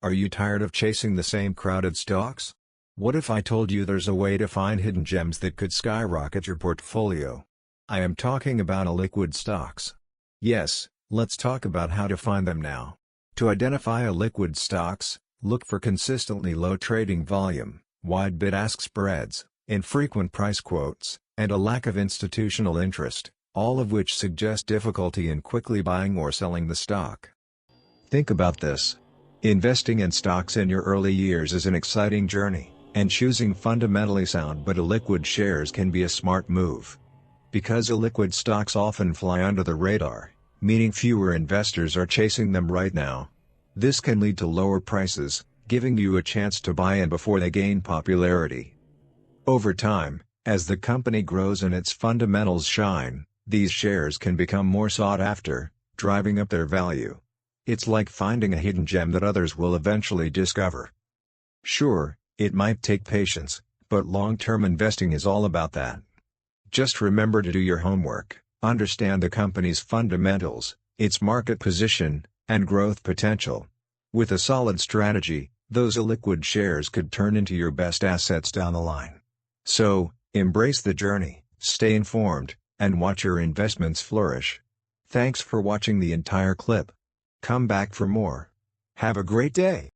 Are you tired of chasing the same crowded stocks? What if I told you there's a way to find hidden gems that could skyrocket your portfolio? I am talking about illiquid stocks. Yes, let's talk about how to find them now. To identify illiquid stocks, look for consistently low trading volume, wide bid-ask spreads, infrequent price quotes, and a lack of institutional interest, all of which suggest difficulty in quickly buying or selling the stock. Think about this. Investing in stocks in your early years is an exciting journey, and choosing fundamentally sound but illiquid shares can be a smart move. Because illiquid stocks often fly under the radar, meaning fewer investors are chasing them right now. This can lead to lower prices, giving you a chance to buy in before they gain popularity. Over time, as the company grows and its fundamentals shine, these shares can become more sought after, driving up their value. It's like finding a hidden gem that others will eventually discover. Sure, it might take patience, but long-term investing is all about that. Just remember to do your homework, understand the company's fundamentals, its market position, and growth potential. With a solid strategy, those illiquid shares could turn into your best assets down the line. So, embrace the journey, stay informed, and watch your investments flourish. Thanks for watching the entire clip. Come back for more. Have a great day!